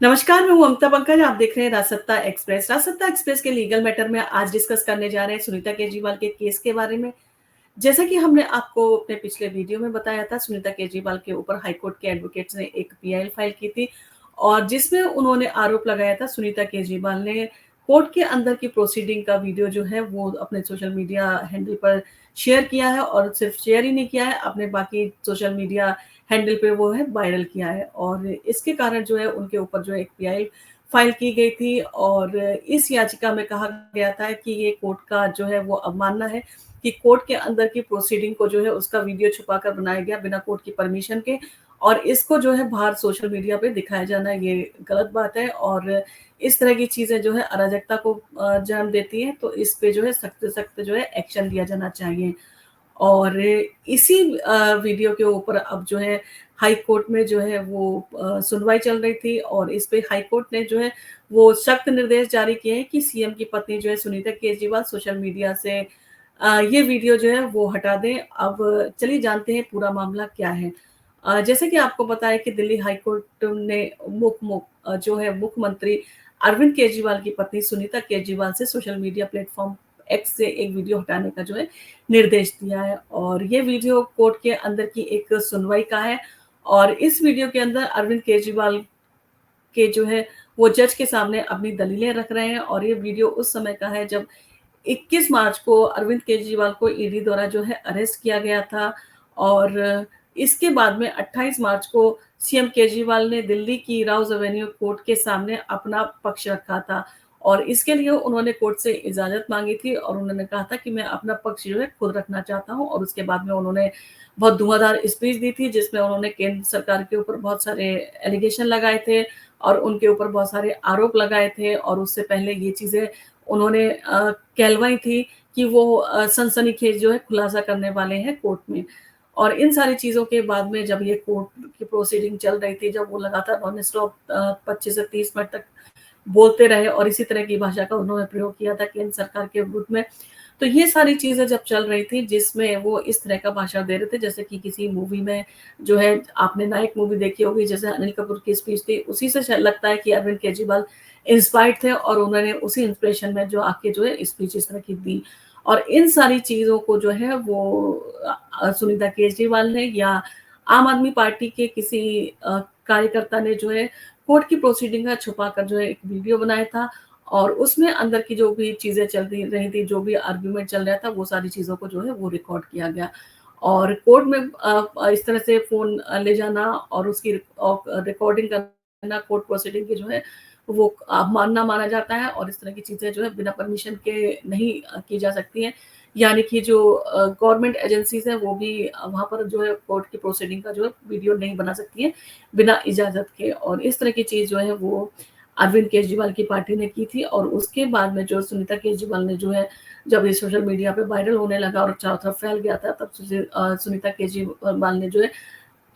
नमस्कार, मैं हूँ ममता पंकज, आप देख रहे हैं राजसत्ता एक्सप्रेस। राजसत्ता एक्सप्रेस के लीगल मैटर में आज डिस्कस करने जा रहे हैं सुनीता केजरीवाल के केस के बारे में। जैसा कि हमने आपको अपने पिछले वीडियो में बताया था, सुनीता केजरीवाल के ऊपर हाईकोर्ट के एडवोकेट्स ने एक पीआईएल फाइल की थी और जिसमें उन्होंने आरोप लगाया था सुनीता केजरीवाल ने कोर्ट के अंदर की प्रोसीडिंग का वीडियो जो है वो अपने सोशल मीडिया हैंडल पर शेयर किया है और सिर्फ शेयर ही नहीं किया है, अपने बाकी सोशल मीडिया हैंडल पे वो है वायरल किया है और इसके कारण जो है उनके ऊपर जो है एक पीआईएल फाइल की गई थी और इस याचिका में कहा गया था कि ये कोर्ट का जो है वो अवमानना है कि कोर्ट के अंदर की प्रोसीडिंग को जो है उसका वीडियो छुपाकर बनाया गया बिना कोर्ट की परमिशन के और इसको जो है बाहर सोशल मीडिया पे दिखाया जाना ये गलत बात है और इस तरह की चीजें जो है अराजकता को जन्म देती है, तो इस पे जो है सख्त से सख्त जो है एक्शन लिया जाना चाहिए। और इसी वीडियो के ऊपर अब जो है हाई कोर्ट में जो है वो सुनवाई चल रही थी और इस पे हाई कोर्ट ने जो है वो सख्त निर्देश जारी किए हैं कि सीएम की पत्नी जो है सुनीता केजरीवाल सोशल मीडिया से ये वीडियो जो है वो हटा दें। अब चलिए जानते हैं पूरा मामला क्या है। जैसे कि आपको पता है कि दिल्ली हाई कोर्ट ने जो है मुख्यमंत्री अरविंद केजरीवाल की पत्नी सुनीता केजरीवाल से सोशल मीडिया प्लेटफॉर्म एक्स से एक वीडियो हटाने का जो है निर्देश दिया है और ये वीडियो कोर्ट के अंदर की एक सुनवाई का है और इस वीडियो के अंदर अरविंद केजरीवाल के जो है वो जज के सामने अपनी दलीलें रख रहे हैं और ये वीडियो उस समय का है जब 21 मार्च को अरविंद केजरीवाल को ईडी द्वारा जो है अरेस्ट किया गया था और इसके बाद में 28 मार्च को सीएम केजरीवाल ने दिल्ली की राउज एवेन्यू कोर्ट के सामने अपना पक्ष रखा था और इसके लिए उन्होंने कोर्ट से इजाजत मांगी थी और उन्होंने कहा था कि मैं अपना पक्ष जो है खुद रखना चाहता हूं और उसके बाद में उन्होंने बहुत धुआंधार स्पीच दी थी जिसमें उन्होंने केंद्र सरकार के ऊपर बहुत सारे एलिगेशन लगाए थे और उनके ऊपर बहुत सारे आरोप लगाए थे और उससे पहले ये चीजें उन्होंने कहलवाई थी कि वो सनसनीखेज जो है खुलासा करने वाले हैं कोर्ट में। और इन सारी चीज़ों के बाद में जब ये कोर्ट की प्रोसीडिंग चल रही थी, जब वो लगातार नॉन स्टॉप 25 से 30 मिनट तक बोलते रहे और इसी तरह की भाषा का उन्होंने प्रयोग किया था केंद्र सरकार के विरुद्ध में। तो ये सारी चीज़ें जब चल रही थी जिसमें वो इस तरह का भाषण दे रहे थे जैसे कि किसी मूवी में जो है आपने नायक मूवी देखी होगी जैसे अनिल कपूर की स्पीच थी, उसी से लगता है कि अरविंद केजरीवाल इंस्पायर्ड थे और उन्होंने उसी इंस्पिरेशन में जो आके जो है स्पीच इस तरह की दी। और इन सारी चीज़ों को जो है वो सुनीता केजरीवाल ने या आम आदमी पार्टी के किसी कार्यकर्ता ने जो है कोर्ट की प्रोसीडिंग का छुपाकर जो है एक वीडियो बनाया था और उसमें अंदर की जो भी चीज़ें चल रही थी, जो भी आर्गुमेंट चल रहा था, वो सारी चीज़ों को जो है वो रिकॉर्ड किया गया। और कोर्ट में इस तरह से फ़ोन ले जाना और उसकी रिकॉर्डिंग करना कोर्ट प्रोसीडिंग की जो है वो मानना माना जाता है और इस तरह की चीज़ें जो है बिना परमिशन के नहीं की जा सकती हैं। यानी कि जो गवर्नमेंट एजेंसीज़ हैं वो भी वहाँ पर जो है कोर्ट की प्रोसीडिंग का जो है वीडियो नहीं बना सकती हैं बिना इजाज़त के और इस तरह की चीज़ जो है वो अरविंद केजरीवाल की पार्टी ने की थी और उसके बाद में जो सुनीता केजरीवाल ने जो है जब ये सोशल मीडिया पे वायरल होने लगा और चारों तरफ फैल गया था तब से सुनीता केजरीवाल ने जो है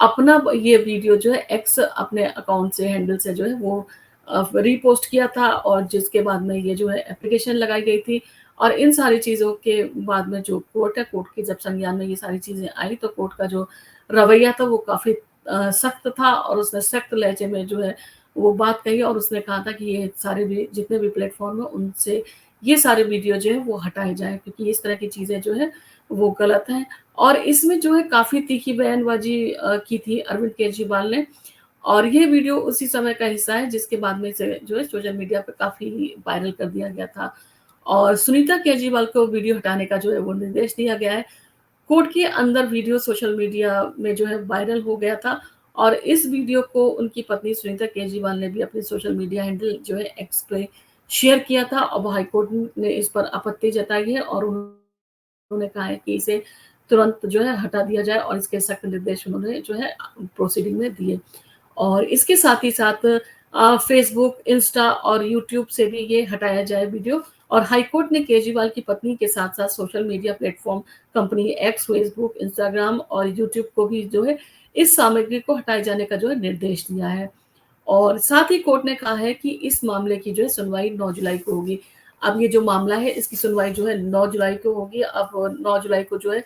अपना ये वीडियो जो है एक्स अपने अकाउंट से हैंडल से जो है वो रीपोस्ट किया था और जिसके बाद में ये जो है एप्लीकेशन लगाई गई थी और इन सारी चीज़ों के बाद में जो कोर्ट है, कोर्ट की जब संज्ञान में ये सारी चीज़ें आई तो कोर्ट का जो रवैया था वो काफ़ी सख्त था और उसने सख्त लहजे में जो है वो बात कही और उसने कहा था कि ये सारे भी जितने भी प्लेटफ़ॉर्म हैं उनसे ये सारे वीडियो जो है वो हटाए जाएँ क्योंकि इस तरह की चीज़ें जो है वो गलत हैं। और इसमें जो है काफ़ी तीखी बयानबाज़ी की थी अरविंद केजरीवाल ने और ये वीडियो उसी समय का हिस्सा है जिसके बाद में इसे जो है सोशल मीडिया पे काफ़ी वायरल कर दिया गया था। और सुनीता केजरीवाल को वीडियो हटाने का जो है वो निर्देश दिया गया है। कोर्ट के अंदर वीडियो सोशल मीडिया में जो है वायरल हो गया था और इस वीडियो को उनकी पत्नी सुनीता केजरीवाल ने भी अपने सोशल मीडिया हैंडल जो है एक्स पे शेयर किया था। अब हाई कोर्ट ने इस पर आपत्ति जताई है और उन्होंने कहा है कि इसे तुरंत जो है हटा दिया जाए और इसके सख्त निर्देश उन्होंने जो है प्रोसीडिंग में दिए। और इसके साथ ही साथ फेसबुक, इंस्टा और यूट्यूब से भी ये हटाया जाए वीडियो और हाई कोर्ट ने केजरीवाल की पत्नी के साथ-साथ social media platform company x, Facebook, Instagram और यूट्यूब को भी जो है इस सामग्री को हटाए जाने का जो है निर्देश दिया है। और साथ ही कोर्ट ने कहा है कि इस मामले की जो है सुनवाई 9 जुलाई को होगी। अब ये जो मामला है इसकी सुनवाई जो है 9 जुलाई को होगी। अब 9 जुलाई को जो है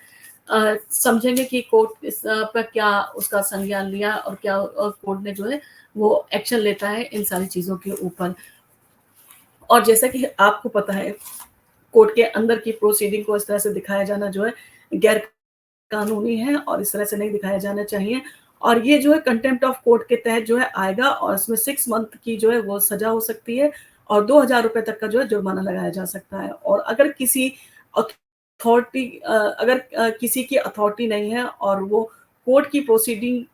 समझेंगे कि कोर्ट इस पर क्या उसका संज्ञान लिया और क्या कोर्ट ने जो है वो एक्शन लेता है इन सारी चीज़ों के ऊपर। और जैसा कि आपको पता है, कोर्ट के अंदर की प्रोसीडिंग को इस तरह से दिखाया जाना जो है गैर कानूनी है और इस तरह से नहीं दिखाया जाना चाहिए। और ये जो है कंटेम्प्ट ऑफ कोर्ट के तहत जो है आएगा और इसमें 6 मंथ की जो है वो सज़ा हो सकती है और ₹2000 तक का जो है जुर्माना लगाया जा सकता है। और अगर किसी अथॉरिटी अगर किसी की अथॉरिटी नहीं है और वो कोर्ट की प्रोसीडिंग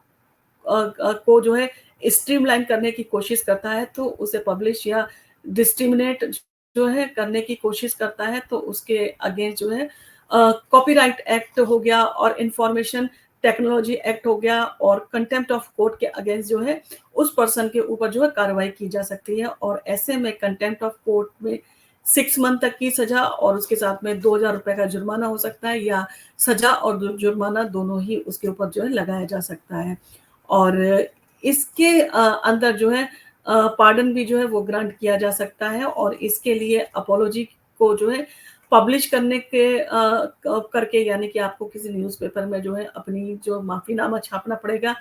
को जो है स्ट्रीमलाइन करने की कोशिश करता है, तो उसे पब्लिश या डिस्ट्रीमिनेट जो है करने की कोशिश करता है, तो उसके अगेंस्ट जो है कॉपीराइट एक्ट हो गया और इंफॉर्मेशन टेक्नोलॉजी एक्ट हो गया और कंटेम्प्ट ऑफ कोर्ट के अगेंस्ट जो है उस पर्सन के ऊपर जो है कार्रवाई की जा सकती है। और ऐसे में कंटेम्प्ट ऑफ कोर्ट में 6 मंथ तक की सज़ा और उसके साथ में ₹2000 का जुर्माना हो सकता है या सज़ा और जुर्माना दोनों ही उसके ऊपर जो है लगाया जा सकता है। और इसके अंदर जो है पार्डन भी जो है वो ग्रांट किया जा सकता है और इसके लिए अपोलॉजी को जो है पब्लिश करने के करके यानी कि आपको किसी न्यूज़पेपर में जो है अपनी जो माफ़ीनामा छापना पड़ेगा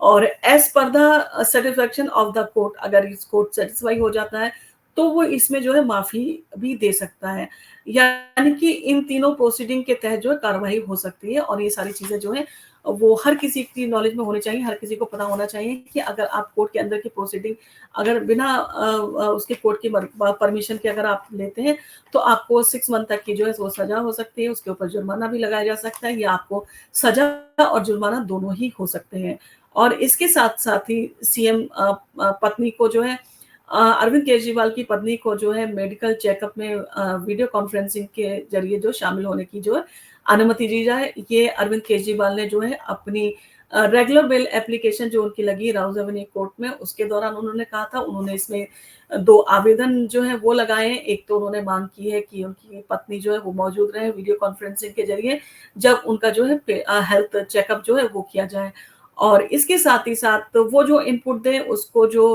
और as per the satisfaction of the court, अगर इस कोर्ट सैटिस्फाई हो जाता है, तो वो इसमें जो है माफ़ी भी दे सकता है। यानी कि इन तीनों प्रोसीडिंग के तहत जो है कार्रवाई हो सकती है और ये सारी चीज़ें जो हैं वो हर किसी की नॉलेज में होनी चाहिए, हर किसी को पता होना चाहिए कि अगर आप कोर्ट के अंदर की प्रोसीडिंग अगर बिना उसके कोर्ट की परमिशन के अगर आप लेते हैं, तो आपको 6 मंथ तक की जो है वो सज़ा हो सकती है, उसके ऊपर जुर्माना भी लगाया जा सकता है या आपको सज़ा और जुर्माना दोनों ही हो सकते हैं। और इसके साथ-साथ ही सीएम पत्नी को जो है अरविंद केजरीवाल की पत्नी को जो है मेडिकल चेकअप में वीडियो कॉन्फ्रेंसिंग के ज़रिए जो शामिल होने की जो है अनुमति दी जाए। ये अरविंद केजरीवाल ने जो है अपनी रेगुलर बेल एप्लीकेशन जो उनकी लगी राउज़ एवेन्यू कोर्ट में, उसके दौरान उन्होंने कहा था, उन्होंने इसमें 2 आवेदन जो हैं वो लगाए हैं। एक तो उन्होंने माँग की है कि उनकी पत्नी जो है वो मौजूद रहे वीडियो कॉन्फ्रेंसिंग के ज़रिए, जब उनका जो है हेल्थ चेकअप जो है वो किया जाए। और इसके साथ ही साथ वो जो इनपुट दें उसको जो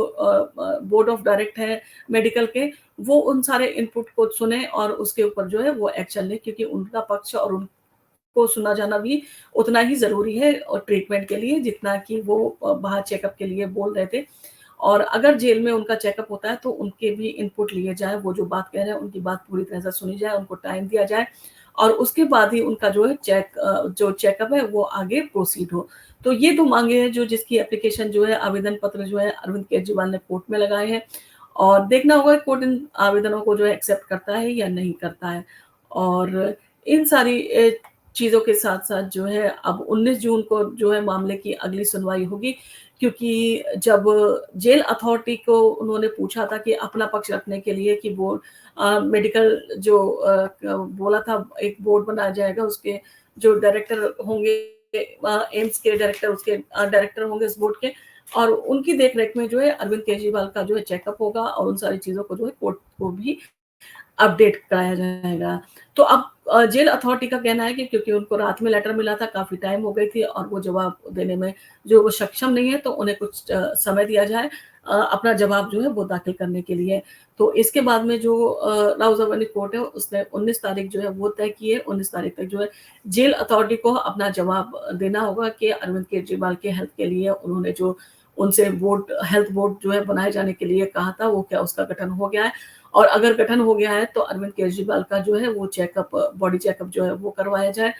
बोर्ड ऑफ डायरेक्ट है मेडिकल के, वो उन सारे इनपुट को सुने और उसके ऊपर जो है वो एक्शन लें क्योंकि उनका पक्ष और उनको सुना जाना भी उतना ही ज़रूरी है और ट्रीटमेंट के लिए जितना कि वो बाहर चेकअप के लिए बोल रहे थे। और अगर जेल में उनका चेकअप होता है तो उनके भी इनपुट लिए जाएँ, वो जो बात कह रहे हैं उनकी बात पूरी तरह से सुनी जाए, उनको टाइम दिया जाए और उसके बाद ही उनका जो है जो चेकअप है वो आगे प्रोसीड हो। तो ये 2 माँगे हैं जो जिसकी एप्लीकेशन जो है आवेदन पत्र जो है अरविंद केजरीवाल ने कोर्ट में लगाए हैं और देखना होगा कोर्ट इन आवेदनों को जो है एक्सेप्ट करता है या नहीं करता है। और इन सारी चीज़ों के साथ-साथ जो है अब 19 जून को जो है मामले की अगली सुनवाई होगी क्योंकि जब जेल अथॉरिटी को उन्होंने पूछा था कि अपना पक्ष रखने के लिए कि वो मेडिकल जो बोला था एक बोर्ड बनाया जाएगा उसके जो डायरेक्टर होंगे एम्स के डायरेक्टर उसके डायरेक्टर होंगे इस बोर्ड के और उनकी देख-रेख में जो है अरविंद केजरीवाल का जो है चेकअप होगा और उन सारी चीज़ों को जो है कोर्ट को भी अपडेट कराया जाएगा। तो अब जेल अथॉरिटी का कहना है कि क्योंकि उनको रात में लेटर मिला था, काफ़ी टाइम हो गई थी और वो जवाब देने में जो वो सक्षम नहीं है, तो उन्हें कुछ समय दिया जाए अपना जवाब जो है वो दाखिल करने के लिए। तो इसके बाद में जो राउज़ एवेन्यू कोर्ट है, उसने 19 तारीख जो है वो तय की है, 19 तारीख तक जो है जेल अथॉरिटी को अपना जवाब देना होगा कि अरविंद केजरीवाल के हेल्थ के लिए उन्होंने जो उनसे हेल्थ बोर्ड जो है बनाए जाने के लिए कहा था, वो क्या उसका गठन हो गया है? और अगर गठन हो गया है तो अरविंद केजरीवाल का जो है वो चेकअप बॉडी चेकअप जो है वो करवाया जाए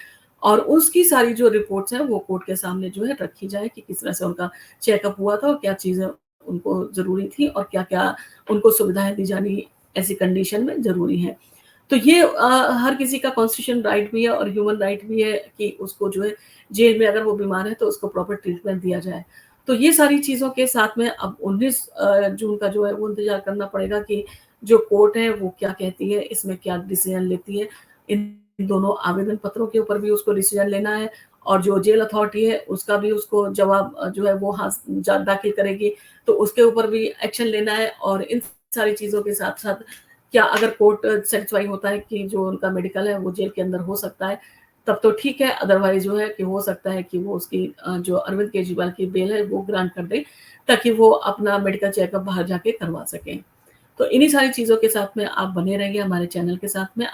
और उसकी सारी जो रिपोर्ट्स हैं वो कोर्ट के सामने जो है रखी जाए कि किस तरह से उनका चेकअप हुआ था और क्या चीज़ें उनको ज़रूरी थी और क्या-क्या उनको सुविधाएँ दी जानी ऐसी कंडीशन में ज़रूरी हैं। तो ये हर किसी का कॉन्स्टिट्यूशन राइट भी है और ह्यूमन राइट भी है कि उसको जो है जेल में अगर वो बीमार है तो उसको प्रॉपर ट्रीटमेंट दिया जाए। तो ये सारी चीज़ों के साथ में अब 19 जून का जो है वो इंतज़ार करना पड़ेगा कि जो कोर्ट है वो क्या कहती है, इसमें क्या डिसीज़न लेती है। इन दोनों आवेदन पत्रों के ऊपर भी उसको डिसीज़न लेना है और जो जेल अथॉरिटी है उसका भी उसको जवाब जो है वो दाखिल करेगी, तो उसके ऊपर भी एक्शन लेना है और इन सारी चीज़ों के साथ-साथ क्या अगर कोर्ट सैटिस्फाई होता है कि जो उनका मेडिकल है वो जेल के अंदर हो सकता है, तब तो ठीक है, अदरवाइज़ जो है कि हो सकता है कि वो उसकी जो अरविंद केजरीवाल की बेल है वो ग्रांट कर दें, ताकि वो अपना मेडिकल चेकअप बाहर जाके करवा सकें। तो इन्हीं सारी चीज़ों के साथ में आप बने रहिए हमारे चैनल के साथ में।